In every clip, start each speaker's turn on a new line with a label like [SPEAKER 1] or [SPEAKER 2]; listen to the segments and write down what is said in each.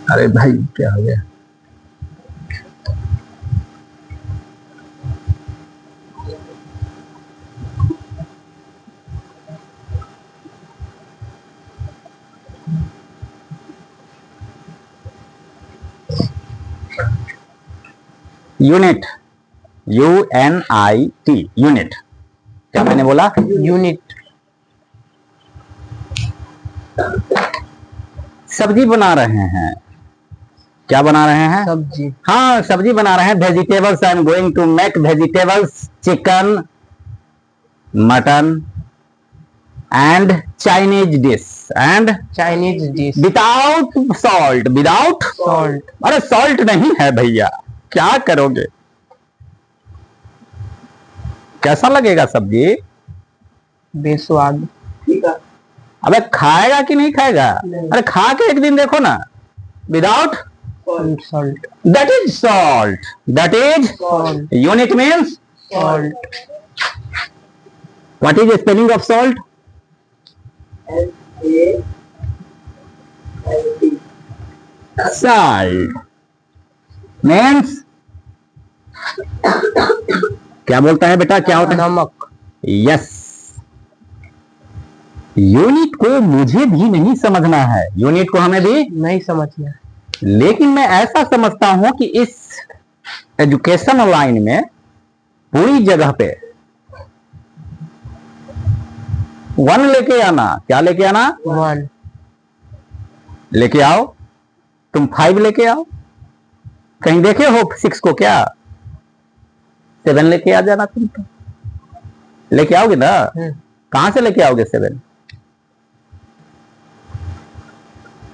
[SPEAKER 1] अरे भाई क्या हो गया? Unit, UNIT, unit. क्या मैंने बोला?
[SPEAKER 2] यूनिट।
[SPEAKER 1] सब्जी बना रहे हैं। क्या बना रहे हैं?
[SPEAKER 2] सब्जी।
[SPEAKER 1] हाँ, सब्जी बना रहे हैं। Vegetables, I am going to make vegetables, chicken, mutton and Chinese dish without salt. Without
[SPEAKER 2] salt.
[SPEAKER 1] अरे सॉल्ट नहीं है भैया, क्या करोगे? कैसा लगेगा सब्जी?
[SPEAKER 2] बेस्वाद।
[SPEAKER 1] अबे खाएगा कि नहीं खाएगा? अरे खा के एक दिन देखो ना। Without
[SPEAKER 2] salt.
[SPEAKER 1] That is salt. That is
[SPEAKER 2] salt.
[SPEAKER 1] Unit means
[SPEAKER 2] salt.
[SPEAKER 1] What is spelling of salt? Salt means क्या बोलता है बेटा? क्या होता है?
[SPEAKER 2] नमक।
[SPEAKER 1] यस। यूनिट को मुझे भी नहीं समझना है, यूनिट को हमें भी
[SPEAKER 2] नहीं समझना,
[SPEAKER 1] लेकिन मैं ऐसा समझता हूं कि इस एजुकेशन लाइन में पूरी जगह पे वन लेके आना। क्या लेके आना?
[SPEAKER 2] वन
[SPEAKER 1] लेके आओ। तुम 5 लेके आओ। कहीं देखे हो 6 को? क्या 7 लेके आ जाना। तुम तो लेके आओगे ना? कहां से लेके आओगे 7?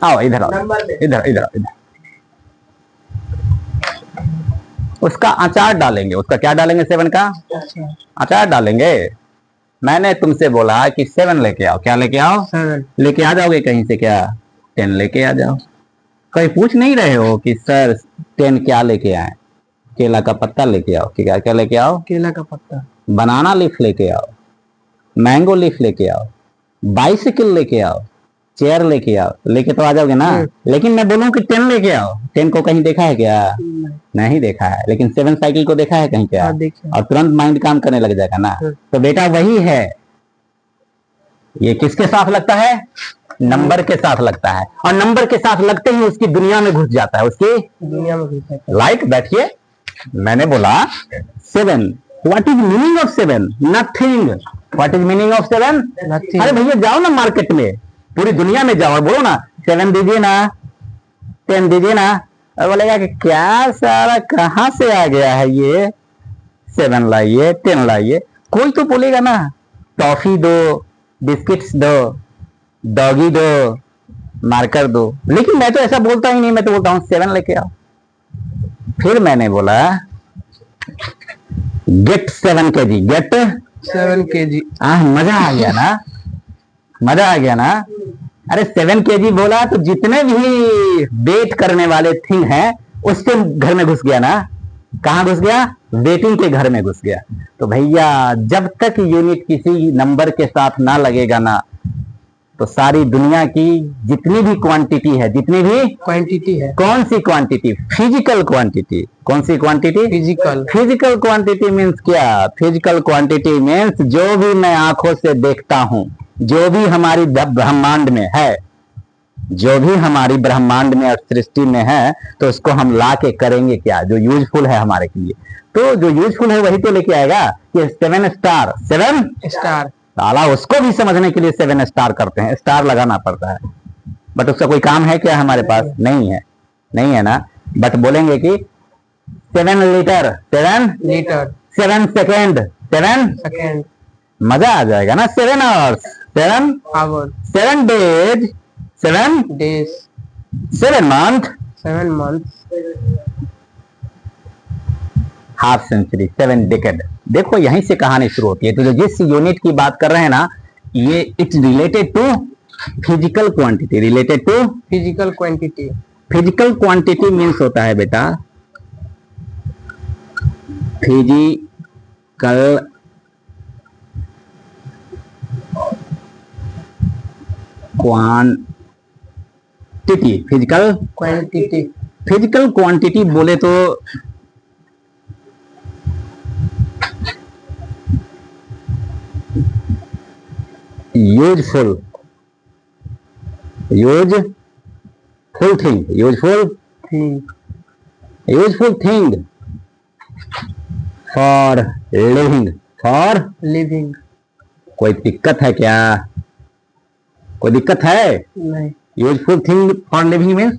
[SPEAKER 1] आओ इधर आओ, इधर इधर इधर। उसका अचार डालेंगे। उसका क्या डालेंगे? 7 का अचार डालेंगे। मैंने तुमसे बोला कि 7 लेके आओ। क्या लेके आओ?
[SPEAKER 2] 7
[SPEAKER 1] लेके आ जाओगे कहीं से? क्या 10 लेके आ जाओ। कहीं पूछ नहीं रहे हो कि सर 10 क्या लेके आए? केला का पत्ता लेके आओ। क्या क्या लेके आओ?
[SPEAKER 2] केला का पत्ता।
[SPEAKER 1] बनाना लीफ लेके आओ, मैंगो लीफ लेके आओ, बाइसिकल लेके आओ, चेयर लेके आओ। लेके तो आ जाओगे ना। लेकिन मैं बोलूं कि 10 लेके आओ। 10 को कहीं देखा है क्या? नहीं देखा है। लेकिन 7 साइकिल को देखा है कहीं क्या? और तुरंत माइंड काम करने लग जाएगा ना। तो बेटा वही है। ये किसके साथ लगता है? नंबर के साथ लगता है। और नंबर के साथ लगते ही उसकी दुनिया में घुस जाता है। उसकी
[SPEAKER 2] दुनिया में घुस जाता है।
[SPEAKER 1] लाइक बैठिए। मैंने बोला 7। What is meaning of 7? Nothing. What is meaning of 7?
[SPEAKER 2] Nothing।
[SPEAKER 1] अरे भैया जाओ ना मार्केट में, पूरी दुनिया में जाओ और बोलो ना 7 दीजिए ना, 10 दीजिए ना। और बोलेगा कि क्या सारा कहां से आ गया है ये? 7 लाइए, 10 लाइए। कोई तो बोलेगा ना टॉफी दो, बिस्किट्स दो, डॉगी दो, मार्कर दो। लेकिन मैं तो ऐसा बोलता ही नहीं। मैं तो बोलता हूं 7 लेके आओ। फिर मैंने बोला गेट 7 kg। Gate
[SPEAKER 2] 7 kg।
[SPEAKER 1] मजा आ गया ना? मजा आ गया ना? अरे 7 kg बोला तो जितने भी वेट करने वाले थिंग हैं उसके घर में घुस गया ना। कहां घुस गया? वेटिंग के घर में घुस गया। तो भैया जब तक यूनिट किसी नंबर के साथ ना लगेगा ना, तो सारी दुनिया की जितनी भी क्वांटिटी है, जितनी भी
[SPEAKER 2] क्वांटिटी है।
[SPEAKER 1] कौन सी क्वांटिटी? Physical quantity. कौन सी quantity?
[SPEAKER 2] Physical.
[SPEAKER 1] Physical quantity means क्या? फिजिकल क्वांटिटी मीन्स जो भी मैं आंखों से देखता हूं, जो भी हमारी ब्रह्मांड में है, जो भी हमारी ब्रह्मांड में और सृष्टि में है, तो उसको हम ला के करेंगे क्या? जो यूजफुल है हमारे लिए। तो जो यूजफुल है वही तो लेके आएगा। ये 7 स्टार, 7
[SPEAKER 2] स्टार।
[SPEAKER 1] साला उसको भी समझने के लिए 7 स्टार करते हैं। स्टार लगाना पड़ता है। बट उसका कोई काम है क्या हमारे पास? नहीं है। नहीं है ना। बट बोलेंगे कि 7 लीटर, 7
[SPEAKER 2] लीटर,
[SPEAKER 1] 7 सेकेंड, 7
[SPEAKER 2] सेकेंड,
[SPEAKER 1] मजा आ जाएगा ना। 7 hours, 7
[SPEAKER 2] hour,
[SPEAKER 1] 7 days, 7
[SPEAKER 2] days,
[SPEAKER 1] 7 month,
[SPEAKER 2] 7 month,
[SPEAKER 1] half century, 7 decade. देखो यहीं से कहानी शुरू होती है। तो जो जिस यूनिट की बात कर रहे हैं ना, ये it's related to physical quantity. Related to
[SPEAKER 2] physical quantity.
[SPEAKER 1] Physical quantity means होता है बेटा physical quantity quantity, physical
[SPEAKER 2] quantity,
[SPEAKER 1] physical quantity बोले तो useful, useful thing,
[SPEAKER 2] thing,
[SPEAKER 1] useful thing for living, for
[SPEAKER 2] living,
[SPEAKER 1] कोई दिक्कत है क्या? कोई दिक्कत है?
[SPEAKER 2] नहीं,
[SPEAKER 1] useful thing for living means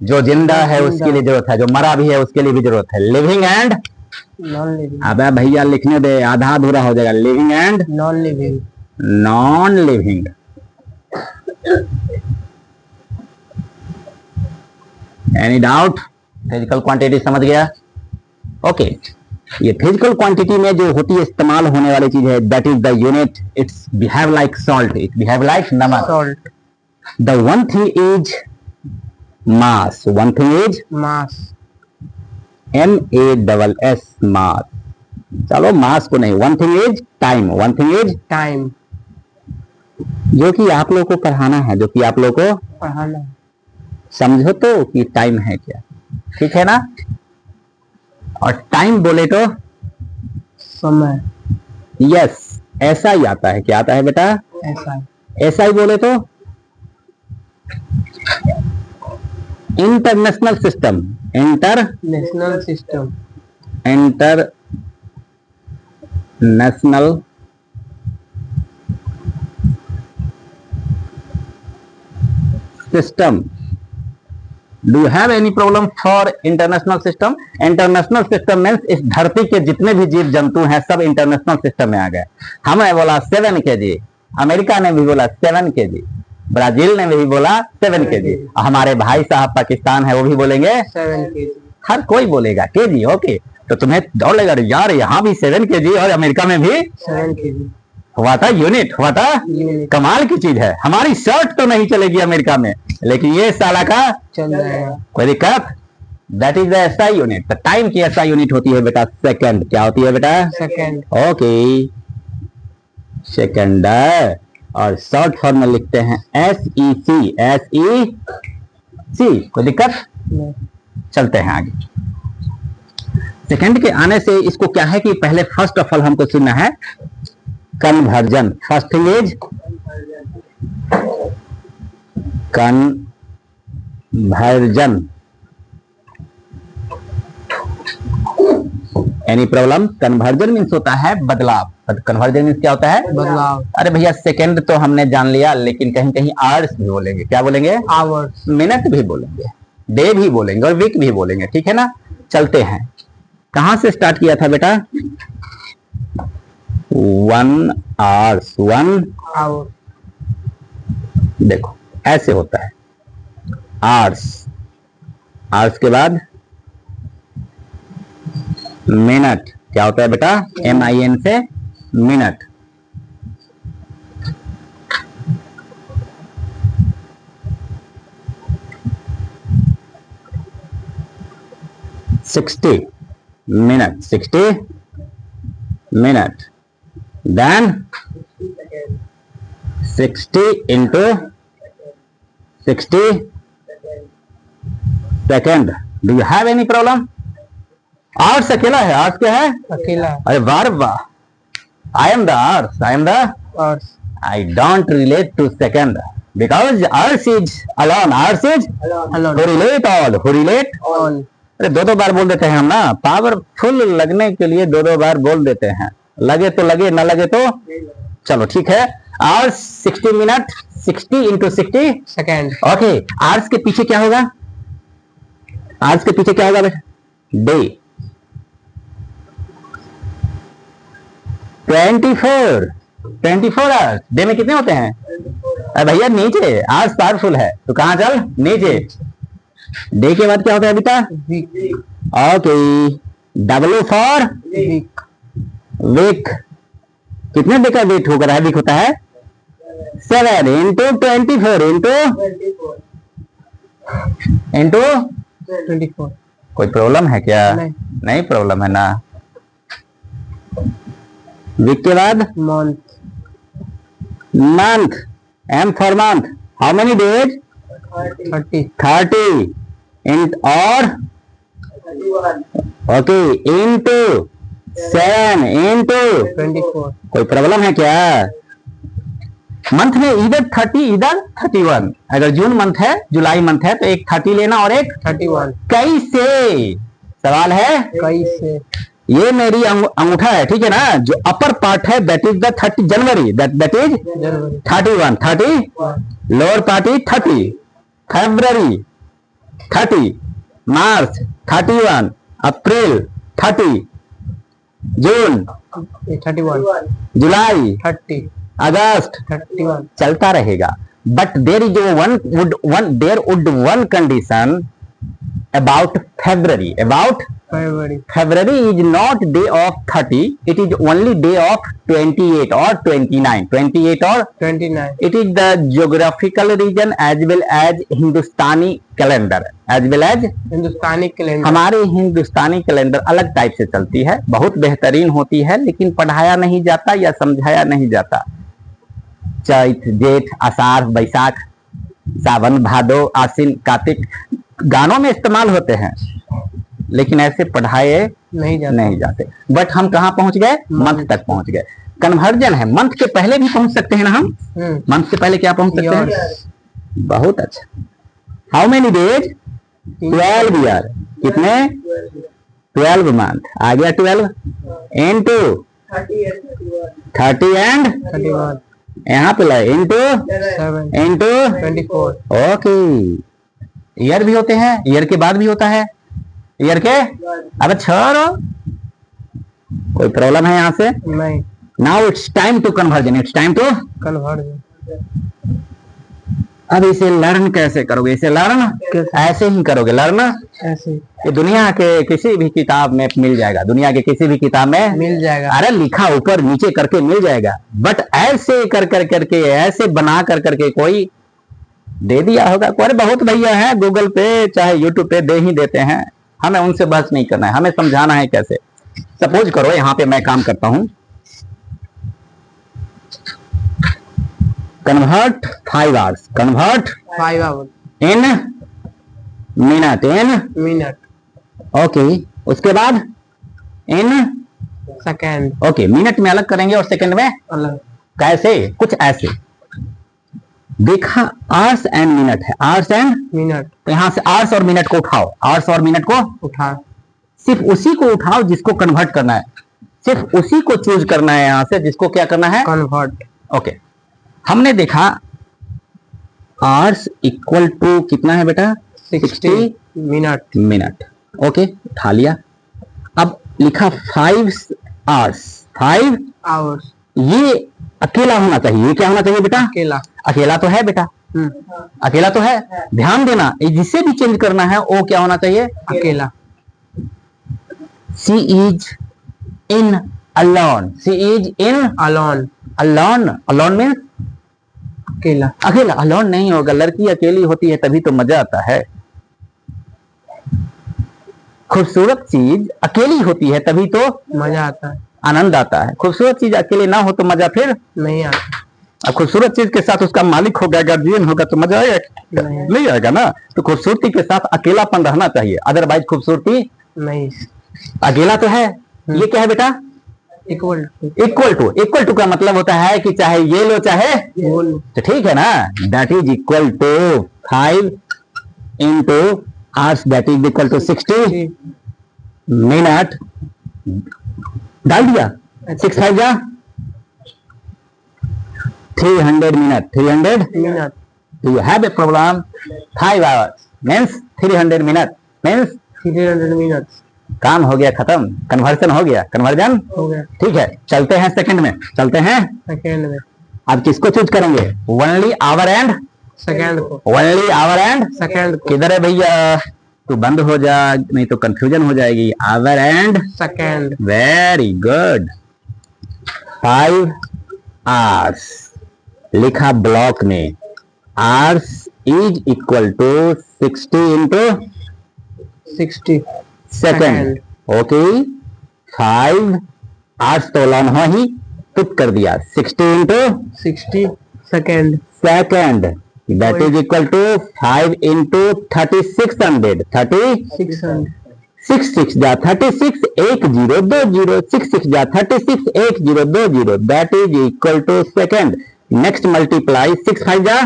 [SPEAKER 1] जो जिंदा है उसके लिए जरूरत है, जो मरा भी है उसके लिए भी जरूरत है। लिविंग एंड,
[SPEAKER 2] नॉन लिविंग,
[SPEAKER 1] अबे भैया लिखने दे, आधा अधूरा हो जाएगा। Living and
[SPEAKER 2] non living,
[SPEAKER 1] non living. Any doubt? Physical quantity समझ गया? ओके ये फिजिकल क्वांटिटी में जो होती है इस्तेमाल होने वाली चीज है, that is the unit, its behave like salt, it behave like नमक।
[SPEAKER 2] Salt,
[SPEAKER 1] the one thing is mass, one thing is
[SPEAKER 2] mass,
[SPEAKER 1] MASS mass. चलो मास को नहीं, one thing is time, one thing is
[SPEAKER 2] time,
[SPEAKER 1] जो कि आप लोग को पढ़ाना है, जो कि आप लोग को
[SPEAKER 2] पढ़ाना,
[SPEAKER 1] समझो तो कि टाइम है क्या, ठीक है ना? और टाइम बोले तो
[SPEAKER 2] समय,
[SPEAKER 1] यस ऐसा ही आता है। क्या आता है बेटा?
[SPEAKER 2] ऐसा,
[SPEAKER 1] ऐसा ही बोले तो international system,
[SPEAKER 2] national system,
[SPEAKER 1] international system. Do you have any problem for international system? International system means इस धरती के जितने भी जीव जंतु हैं सब इंटरनेशनल सिस्टम में आ गए। हमने बोला 7 kg, अमेरिका ने भी बोला 7 kg, ब्राजील ने भी बोला 7 kg, हमारे भाई साहब पाकिस्तान है वो भी बोलेंगे
[SPEAKER 2] 7 kg,
[SPEAKER 1] हर कोई बोलेगा केजी। ओके तो तुम्हें दौड़ लेगा यार, यहाँ भी 7 kg और अमेरिका में भी
[SPEAKER 2] 7 kg,
[SPEAKER 1] हुआ था, यूनिट हुआ था।
[SPEAKER 2] यूनिट,
[SPEAKER 1] कमाल की चीज है। हमारी शर्ट तो नहीं चलेगी अमेरिका में, लेकिन ये साला का
[SPEAKER 2] चल जाएगा,
[SPEAKER 1] कोई दिक्कत? That is the SI unit. तो टाइम की एसआई यूनिट होती है बेटा सेकंड। क्या होती है बेटा?
[SPEAKER 2] Second,
[SPEAKER 1] okay second. और शॉर्ट फॉर्म में लिखते हैं SEC, SEC। कोई दिक्कत?
[SPEAKER 2] नहीं,
[SPEAKER 1] चलते हैं आगे। सेकंड के आने से इसको क्या है कि पहले फर्स्ट ऑफ ऑल हमको सुनना है conversion. First thing is conversion. Any problem? Conversion means होता है बदलाव। कन्वर्जन मीन्स क्या होता है?
[SPEAKER 2] बदलाव,
[SPEAKER 1] अरे भैया सेकंड तो हमने जान लिया, लेकिन कहीं कहीं आवर्स भी बोलेंगे। क्या बोलेंगे?
[SPEAKER 2] आवर्स,
[SPEAKER 1] मिनट भी बोलेंगे, डे भी बोलेंगे और वीक भी बोलेंगे, ठीक है ना? चलते हैं। कहां से स्टार्ट किया था बेटा? 1 आवर्स, 1
[SPEAKER 2] आवर,
[SPEAKER 1] देखो ऐसे होता है आवर्स, आवर्स के बाद मिनट। क्या होता है बेटा? MIN से minute. Sixty minute, 60 minute. Then 60 into 60 second. Do you have any problem? Hours अकेला है, आवर्स क्या है?
[SPEAKER 2] अकेला,
[SPEAKER 1] अरे वाह वाह, I am the hours, I am the,
[SPEAKER 2] hours,
[SPEAKER 1] I don't relate to second because hours is alone, hours is
[SPEAKER 2] alone,
[SPEAKER 1] who relate all, who relate.
[SPEAKER 2] All,
[SPEAKER 1] अरे दो बार बोल देते हैं हम ना, पावरफुल लगने के लिए दो बार बोल देते हैं। लगे तो लगे, ना लगे तो चलो ठीक है। Hours 60 minute, 60 into 60
[SPEAKER 2] second,
[SPEAKER 1] okay. Hours के पीछे क्या होगा? आवर्स के पीछे क्या होगा बेटा? डे। 24 आवर्स। डे में कितने होते हैं? अरे भैया नीचे, आवर्स पावरफुल है तो कहां चल? नीचे। डे के बाद क्या होता है बेटा?
[SPEAKER 2] Week,
[SPEAKER 1] okay. W for
[SPEAKER 2] week,
[SPEAKER 1] week. कितने डे का वेट होकर है? वीक होता है 7 इंटू 24 इंटू
[SPEAKER 2] 24,
[SPEAKER 1] कोई प्रॉब्लम है क्या?
[SPEAKER 2] नहीं,
[SPEAKER 1] नहीं प्रॉब्लम है ना। वीक के बाद
[SPEAKER 2] month,
[SPEAKER 1] month, M for month. How many days?
[SPEAKER 2] 30
[SPEAKER 1] 30 इन और ओके इंटू 7 इंटू
[SPEAKER 2] 24
[SPEAKER 1] कोई प्रॉब्लम है क्या? मंथ में इधर 30 इधर 31, अगर जून मंथ है जुलाई मंथ है तो एक 30 लेना और एक
[SPEAKER 2] 31
[SPEAKER 1] कैसे? सवाल है
[SPEAKER 2] कैसे?
[SPEAKER 1] ये मेरी अंगूठा है ठीक है ना, जो अपर पार्ट है that is the 30 January that is
[SPEAKER 2] January
[SPEAKER 1] 31 30 lower part is 30 फरवरी 30 मार्च 31 अप्रैल 30 जून
[SPEAKER 2] 31
[SPEAKER 1] जुलाई
[SPEAKER 2] 30
[SPEAKER 1] अगस्त
[SPEAKER 2] 31
[SPEAKER 1] चलता रहेगा। But there is there would one condition about February
[SPEAKER 2] February
[SPEAKER 1] February is not day of 30, it is only day of 28 or 29 or
[SPEAKER 2] 29
[SPEAKER 1] it is the geographical region as well as Hindustani calendar
[SPEAKER 2] Hindustani calendar.
[SPEAKER 1] हमारे हिंदुस्तानी calendar अलग type से चलती है, बहुत बेहतरीन होती है लेकिन पढ़ाया नहीं जाता या समझाया नहीं जाता। चैत जेठ आषाढ़ बैसाख सावन भादो आश्विन कार्तिक गानों में इस्तेमाल होते हैं लेकिन ऐसे पढ़ाए नहीं जाते। बट हम कहाँ पहुंच गए? मंथ तक पहुंच गए। कन्वर्जन है, मंथ के पहले भी पहुंच सकते हैं ना हम। मंथ से पहले क्या पहुंच सकते हैं? बहुत अच्छा। How many days? 12 ईयर। कितने? 12 मंथ। आ गया 12 इंटू 30 एंड
[SPEAKER 2] 31
[SPEAKER 1] यहाँ पे लाए इंटू
[SPEAKER 2] 7
[SPEAKER 1] इंटू
[SPEAKER 2] 24
[SPEAKER 1] ओके। ईयर भी होते हैं, ईयर के बाद भी होता है, ईयर के अब छोड़ो, कोई प्रॉब्लम है यहाँ से?
[SPEAKER 2] नहीं।
[SPEAKER 1] Now it's time to conversion, it's time to
[SPEAKER 2] conversion.
[SPEAKER 1] अब इसे लर्न कैसे करोगे? इसे लर्न ऐसे ही करोगे। लर्न
[SPEAKER 2] ऐसे
[SPEAKER 1] ये दुनिया के किसी भी किताब में मिल जाएगा, दुनिया के किसी भी किताब में
[SPEAKER 2] मिल जाएगा।
[SPEAKER 1] अरे लिखा ऊपर नीचे करके मिल जाएगा, बट ऐसे कर कर करके ऐसे बना कर करके कोई दे दिया होगा। अरे बहुत भैया है गूगल पे चाहे यूट्यूब पे दे ही देते हैं, हमें उनसे बहस नहीं करना है, हमें समझाना है कैसे। सपोज करो यहाँ पे मैं काम करता हूं, convert 5 hours, convert
[SPEAKER 2] 5 hours
[SPEAKER 1] in minute okay. उसके बाद इन
[SPEAKER 2] सेकंड
[SPEAKER 1] ओके, मिनट में अलग करेंगे और सेकंड में
[SPEAKER 2] अलग।
[SPEAKER 1] कैसे? कुछ ऐसे देखा, आवर्स एंड मिनट है, आवर्स एंड
[SPEAKER 2] मिनट।
[SPEAKER 1] तो यहाँ से आवर्स और मिनट को उठाओ, आवर्स और मिनट को
[SPEAKER 2] उठा,
[SPEAKER 1] सिर्फ उसी को उठाओ जिसको कन्वर्ट करना है, सिर्फ उसी को चूज करना है यहाँ से जिसको क्या करना है?
[SPEAKER 2] कन्वर्ट।
[SPEAKER 1] ओके, हमने देखा आवर्स इक्वल टू कितना है बेटा?
[SPEAKER 2] 60 मिनट।
[SPEAKER 1] ओके, उठा लिया। अब लिखा 5 आवर्स, 5
[SPEAKER 2] आवर्स।
[SPEAKER 1] ये अकेला होना चाहिए। ये क्या होना चाहिए बेटा?
[SPEAKER 2] अकेला।
[SPEAKER 1] अकेला तो है बेटा, अकेला तो है। ध्यान देना, जिसे भी चेंज करना है वो क्या होना चाहिए?
[SPEAKER 2] अकेला।
[SPEAKER 1] She is in alone, she is in
[SPEAKER 2] alone.
[SPEAKER 1] Alone, alone means
[SPEAKER 2] अकेला।
[SPEAKER 1] अकेला। अलोन नहीं होगा, लड़की अकेली होती है तभी तो मजा आता है। खूबसूरत चीज अकेली होती है तभी तो
[SPEAKER 2] मजा आता है,
[SPEAKER 1] आनंद आता है। खूबसूरत चीज अकेले ना हो तो मजा फिर
[SPEAKER 2] नहीं आता।
[SPEAKER 1] अब खूबसूरत चीज के साथ उसका मालिक होगा, गार्जियन होगा तो मजा आएगा? नहीं आएगा ना। तो खूबसूरती के साथ अकेलापन रहना चाहिए, अदरवाइज खूबसूरती
[SPEAKER 2] नहीं।
[SPEAKER 1] अकेला तो है। ये क्या है बेटा?
[SPEAKER 2] Equal to.
[SPEAKER 1] इक्वल टू का मतलब होता है कि चाहे ये लो चाहे
[SPEAKER 2] बोल।
[SPEAKER 1] तो ठीक है ना। That is equal to 5 into hours, that is equal to 60 minute. डाल दिया 6 5 जा 300 minute, 300
[SPEAKER 2] minute.
[SPEAKER 1] Do you have a problem? 5 hours means 300 minutes means
[SPEAKER 2] 300 minute.
[SPEAKER 1] काम हो गया, खत्म, कन्वर्जन हो गया, कन्वर्जन
[SPEAKER 2] हो गया।
[SPEAKER 1] ठीक है। चलते हैं सेकंड में, चलते हैं।
[SPEAKER 2] सेकंड में।
[SPEAKER 1] अब किसको चूज करेंगे? ओनली आवर एंड
[SPEAKER 2] सेकंड को।
[SPEAKER 1] ओनली आवर एंड
[SPEAKER 2] सेकंड को।
[SPEAKER 1] किधर है भैया? तू बंद हो जा, नहीं तो कंफ्यूजन हो जाएगी। Hour and
[SPEAKER 2] second.
[SPEAKER 1] Very good. 5 hours लिखा ब्लॉक में, hours is equal to 60 into
[SPEAKER 2] 60
[SPEAKER 1] second. Okay, 5 hours तो लॉन हो ही, पुट कर दिया 60 into
[SPEAKER 2] 60 second.
[SPEAKER 1] Second. That is equal to 5 into 3600
[SPEAKER 2] 600
[SPEAKER 1] 6 जा 36 1 0 2 0 6 जा 36 1 0 2 0 that is equal to second. Next multiply 6 5 जा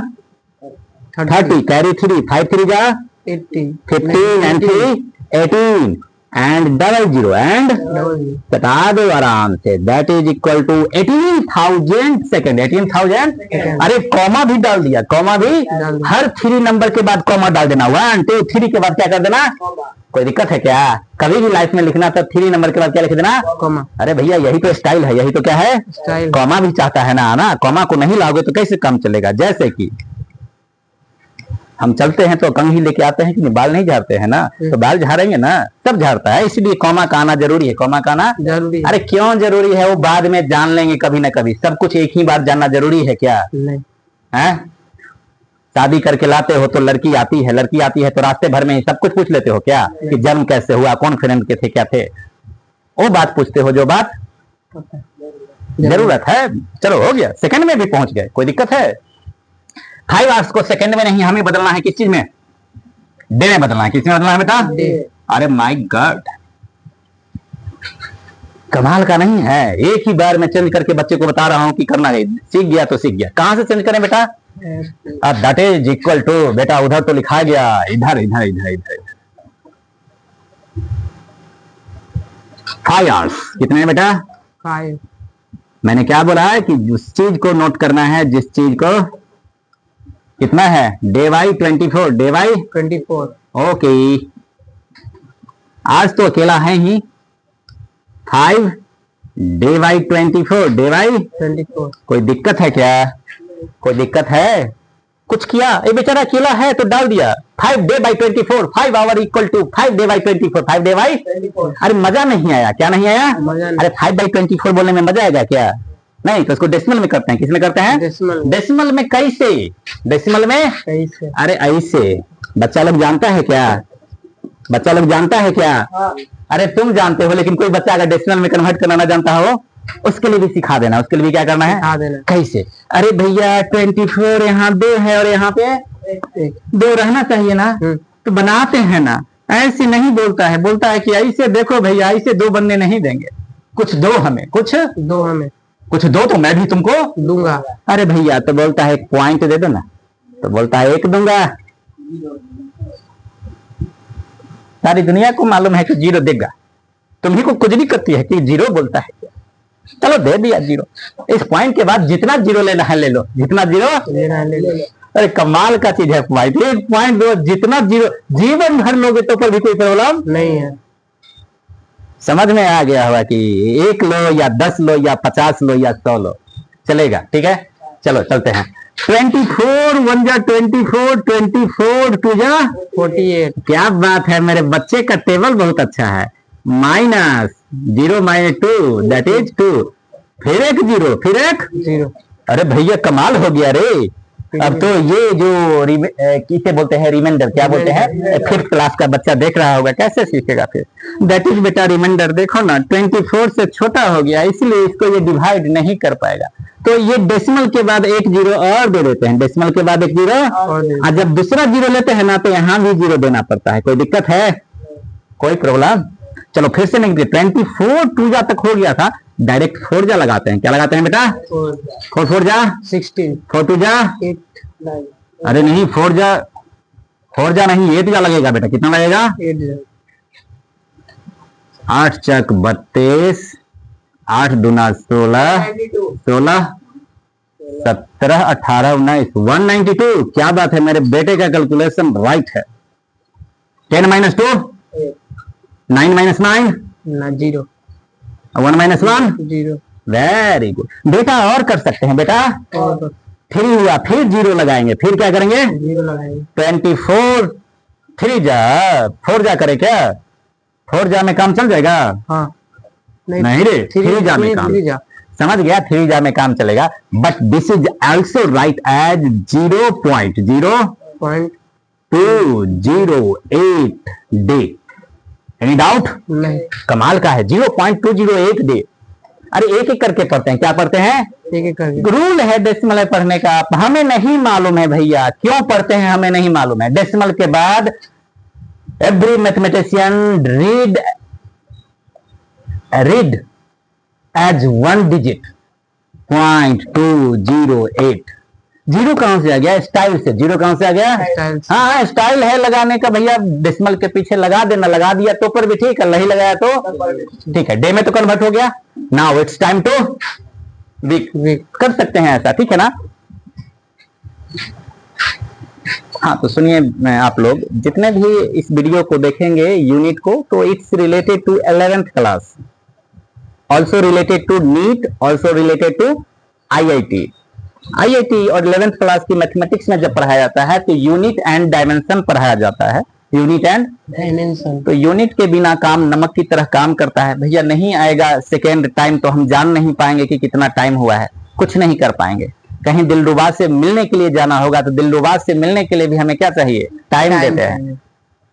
[SPEAKER 1] 30 कैरी 3 5 3 जा
[SPEAKER 2] 80
[SPEAKER 1] 15 and 3 18 and double zero and बता दो आराम से that is equal to 18,000 second 18,000। अरे कॉमा भी डाल दिया, कॉमा भी हर 3 नंबर के बाद कॉमा डाल देना 1 2 3 के बाद क्या कर देना। कोई दिक्कत है क्या? कभी भी लाइफ में लिखना तो 3 नंबर के बाद क्या लिख देना
[SPEAKER 2] कॉमा।
[SPEAKER 1] अरे भैया यही तो स्टाइल है, यही तो क्या है
[SPEAKER 2] स्टाइल।
[SPEAKER 1] कॉमा भी चाहता है ना, कॉमा को नहीं लाओगे तो कैसे काम चलेगा। जैसे कि हम चलते हैं तो कंघी लेके आते हैं कि नहीं, बाल नहीं झाड़ते हैं ना, तो बाल झाड़ेंगे ना, सब झाड़ता है, इसलिए कॉमा का आना जरूरी है, कॉमा का आना
[SPEAKER 2] जरूरी है।
[SPEAKER 1] अरे क्यों जरूरी है? वो बाद में जान लेंगे कभी ना कभी, सब कुछ एक ही बार जानना जरूरी है क्या
[SPEAKER 2] नहीं
[SPEAKER 1] है? शादी करके लाते हो तो लड़की आती है, लड़की आती है तो रास्ते भर में ही सब कुछ पूछ लेते हो क्या कि जन्म कैसे हुआ, कौन फ्रेंड के थे, क्या थे, वो बात पूछते हो जो बात जरूरत है। चलो हो गया, सेकंड में भी पहुंच गए, कोई दिक्कत है? 5 आवर्स को सेकंड में नहीं, हमें बदलना है किस चीज में? डे में बदलना है। किस में बदलना है बेटा? अरे माय गॉड, कमाल का नहीं है, एक ही बार में चेंज करके बच्चे को बता रहा हूं कि करना है, सीख गया तो सीख गया। कहां से चेंज करें बेटा? अब दैट इज इक्वल टू बेटा उधर तो लिखा गया, इधर इधर इधर इधर 5 आवर्स कितने बेटा?
[SPEAKER 2] 5
[SPEAKER 1] मैंने क्या बोला है कि जिस चीज को नोट करना है, जिस चीज को कितना है, day by 24 day by
[SPEAKER 2] 24
[SPEAKER 1] okay. आज तो अकेला है ही 5 डे वाई 24 डे वाई
[SPEAKER 2] 24।
[SPEAKER 1] कोई दिक्कत है क्या? कोई दिक्कत है? कुछ किया ये बेचारा अकेला है तो डाल दिया 5 day by 24 5 hour equal to 5 day by 24 5 day by 24। अरे मजा नहीं आया, क्या नहीं आया?
[SPEAKER 2] मजा नहीं।
[SPEAKER 1] अरे 5 बाई 24 बोलने में मजा आएगा क्या? नहीं, तो उसको डेसिमल में करते हैं। किस में करते हैं? डेसिमल में। कैसे डेसिमल में?
[SPEAKER 2] कैसे?
[SPEAKER 1] अरे ऐसे। बच्चा लोग जानता है क्या? बच्चा लोग जानता है क्या? अरे तुम जानते हो, लेकिन कोई बच्चा अगर डेसिमल में कन्वर्ट करना ना जानता हो उसके लिए भी सिखा देना, उसके लिए भी क्या करना है?
[SPEAKER 2] सिखा देना।
[SPEAKER 1] कैसे? अरे भैया 24 यहाँ 2 है और यहाँ पे 2 रहना चाहिए ना, तो बनाते हैं ना। ऐसे नहीं बोलता है, बोलता है कि ऐसे देखो भैया, ऐसे 2 बनने नहीं देंगे, कुछ दो हमें, कुछ
[SPEAKER 2] दो हमें,
[SPEAKER 1] कुछ दो तो मैं भी तुमको
[SPEAKER 2] दूंगा।
[SPEAKER 1] अरे भैया तो बोलता है 1 पॉइंट दे दो ना, तो बोलता है 1 दूंगा। सारी दुनिया को मालूम है कि 0 देगा, तुम्ही को कुछ नहीं करती है कि 0 बोलता है। चलो दे दिया 0। इस पॉइंट के बाद जितना 0 लेना है ले लो, जितना 0
[SPEAKER 2] लेना है ले लो।
[SPEAKER 1] अरे कमाल का चीज है पॉइंट, 1 पॉइंट दो, जितना 0 जीवन भर लोगे तो पर भी कोई प्रॉब्लम
[SPEAKER 2] नहीं है।
[SPEAKER 1] समझ में आ गया होगा कि 1 लो या 10 लो या 50 लो या 100 लो, चलेगा। ठीक है, चलो चलते हैं। 24 1 जा 24 24 2 जा
[SPEAKER 2] 48।
[SPEAKER 1] क्या बात है, मेरे बच्चे का टेबल बहुत अच्छा है। माइनस 0 माइनस 2 दैट इज 2, फिर एक 0 फिर एक
[SPEAKER 2] 0।
[SPEAKER 1] अरे भैया कमाल हो गया रे। अब तो ये जो किसे बोलते हैं रिमाइंडर, क्या बोलते हैं? 5th क्लास का बच्चा देख रहा होगा, कैसे सीखेगा फिर? दैट इज बेटा रिमाइंडर। देखो ना 24 से छोटा हो गया, इसलिए इसको ये डिवाइड नहीं कर पाएगा, तो ये डेसिमल के बाद 1 0 और दे देते हैं, डेसिमल के बाद 1 0 और जब दूसरा 0 लेते हैं ना तो यहाँ भी 0 देना पड़ता है। कोई दिक्कत है? कोई प्रॉब्लम? चलो फिर से नहीं, 24 2 जा तक हो गया था, डायरेक्ट 4 जा लगाते हैं। क्या लगाते हैं बेटा? 4 4 जा
[SPEAKER 2] 16
[SPEAKER 1] 4 2 जा
[SPEAKER 2] 8 9।
[SPEAKER 1] अरे नहीं 4 जा नहीं 8 जा लगेगा बेटा। कितना लगेगा?
[SPEAKER 2] 8
[SPEAKER 1] 8 चक 32 8 दूना 16 16 17 18 19 192। क्या बात है, मेरे बेटे का कैलकुलेशन राइट है। 10 माइनस 2 9 माइनस 9
[SPEAKER 2] ना 0
[SPEAKER 1] 1 माइनस 1
[SPEAKER 2] 0।
[SPEAKER 1] वेरी गुड बेटा। और कर सकते हैं बेटा, 3 हुआ, फिर 0 लगाएंगे, फिर क्या करेंगे?
[SPEAKER 2] 0 लगाएंगे।
[SPEAKER 1] 24 3 जा 4 जा करे क्या? 4 जा में काम चल जाएगा?
[SPEAKER 2] हाँ
[SPEAKER 1] नहीं रे, 3 जा में काम, समझ गया? 3 जा में काम चलेगा, but this is also right as 0.208 day. Any doubt?
[SPEAKER 2] नहीं।
[SPEAKER 1] कमाल का है, 0.208 डे। अरे एक एक करके पढ़ते हैं, क्या पढ़ते हैं?
[SPEAKER 2] एक एक करके
[SPEAKER 1] रूल है डेसिमल पढ़ने का, हमें नहीं मालूम है भैया, क्यों पढ़ते हैं हमें नहीं मालूम है। डेसिमल के बाद every mathematician read as 1 digit 0.208। Zero कहां से आ गया? स्टाइल से। जीरो कहां से आ गया?
[SPEAKER 2] स्टाइल से।
[SPEAKER 1] हाँ स्टाइल है लगाने का भैया, डेसिमल के पीछे लगा देना, लगा दिया तो पर भी ठीक है, नहीं लगाया तो ठीक है। डे में तो कन्वर्ट हो गया। Now it's time to week.
[SPEAKER 2] Week
[SPEAKER 1] कर सकते हैं ऐसा, ठीक है ना। हाँ तो सुनिए आप लोग जितने भी इस वीडियो को देखेंगे यूनिट को, तो it's related to 11th class, also related to NEET, also related to IIT और 11th क्लास की मैथमेटिक्स में जब पढ़ाया जाता है तो यूनिट एंड डायमेंशन पढ़ाया जाता है। Unit and
[SPEAKER 2] dimension.
[SPEAKER 1] तो यूनिट के बिना काम नमक की तरह काम करता है भैया। नहीं आएगा सेकेंड टाइम तो हम जान नहीं पाएंगे कि कितना टाइम हुआ है, कुछ नहीं कर पाएंगे। कहीं दिलरुबा से मिलने के लिए जाना होगा तो दिलरुबा से मिलने के लिए भी हमें क्या चाहिए? टाइम देते हैं।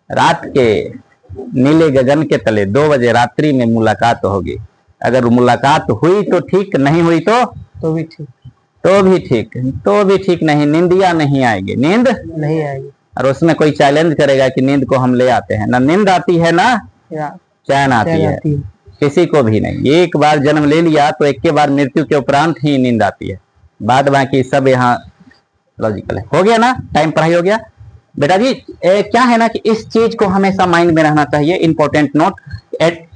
[SPEAKER 1] रात के नीले गगन के तले 2 बजे रात्रि में मुलाकात होगी। अगर मुलाकात हुई तो ठीक, नहीं हुई तो
[SPEAKER 2] भी ठीक,
[SPEAKER 1] तो भी ठीक नहीं, नींदिया नहीं आएगी, नींद
[SPEAKER 2] नहीं आएगी।
[SPEAKER 1] और उसमें कोई चैलेंज करेगा कि नींद को हम ले आते हैं, ना नींद आती है ना चैन आती है, किसी को भी नहीं। एक बार जन्म ले लिया तो एक के बाद मृत्यु के उपरांत ही नींद आती है, बाद बाकी सब यहाँ लॉजिकल है। हो गया ना, टाइम पढ़ाई हो गया बेटा जी। क्या है ना कि इस चीज को हमेशा माइंड में रहना चाहिए। इंपॉर्टेंट नोट, एट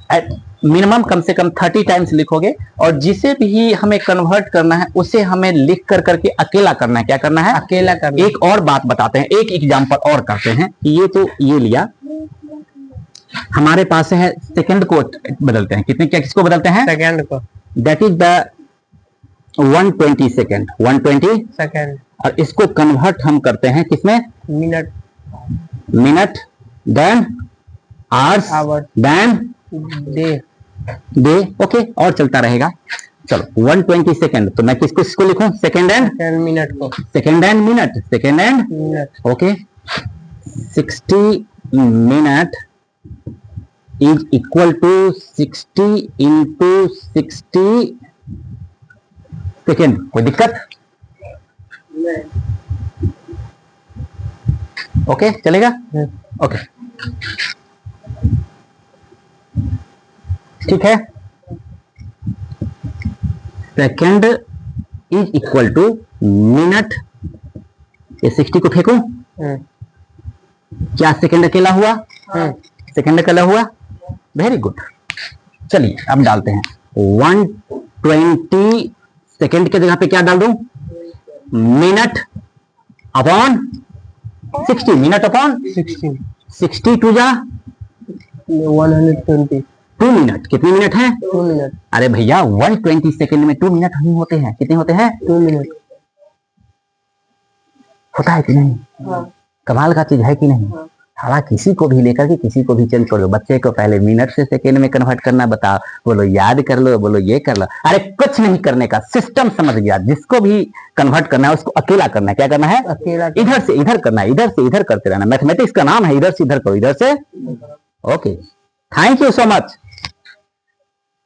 [SPEAKER 1] मिनिमम कम से कम 30 टाइम्स लिखोगे, और जिसे भी हमें कन्वर्ट करना है उसे हमें लिख कर करके अकेला करना है। क्या करना है?
[SPEAKER 2] अकेला करना।
[SPEAKER 1] एक और बात बताते हैं, एक एग्जांपल और करते हैं। ये तो ये लिया, हमारे पास है सेकंड को बदलते हैं। कितने क्या किसको बदलते हैं?
[SPEAKER 2] सेकंड को।
[SPEAKER 1] That is the 120 second, 120
[SPEAKER 2] second.
[SPEAKER 1] और इसको कन्वर्ट हम करते हैं किसमें? Minute, then hours, then day. Okay, और चलता रहेगा। चलो 120 सेकंड, तो मैं किसको लिखूं? सेकंड एंड
[SPEAKER 2] मिनट को।
[SPEAKER 1] Second and minute, second and
[SPEAKER 2] minute.
[SPEAKER 1] Okay. 60 minute is equal to 60 into 60 second. कोई दिक्कत? ओके चलेगा? ओके ठीक है। Second is equal to minute, ये 60 को फेंकू, क्या सेकेंड अकेला हुआ? सेकेंड अकेला हुआ, वेरी गुड। चलिए अब डालते हैं 120 सेकेंड के जगह पे क्या डाल दूं? Minute upon 60, minute upon 60 to जा
[SPEAKER 2] 120।
[SPEAKER 1] 2 मिनट। कितने मिनट हैं?
[SPEAKER 2] 2 मिनट।
[SPEAKER 1] अरे भैया 120 सेकेंड में 2 मिनट नहीं होते हैं। कितने होते हैं?
[SPEAKER 2] 2 मिनट।
[SPEAKER 1] होता है कि नहीं?
[SPEAKER 2] हाँ।
[SPEAKER 1] कमाल का चीज है कि नहीं? हाँ, किसी को भी लेकर के किसी को भी चेंज कर लो। बच्चे को पहले मिनट से सेकेंड में कन्वर्ट करना बताओ, बोलो याद कर लो, बोलो ये कर लो। अरे कुछ नहीं करने का, सिस्टम समझ गया। जिसको भी कन्वर्ट करना है उसको अकेला करना है। क्या करना है?
[SPEAKER 2] अकेला।
[SPEAKER 1] इधर से इधर करना है, इधर से इधर करते रहना। मैथमेटिक्स का नाम है इधर से इधर करो, इधर से। Okay, thank you so much.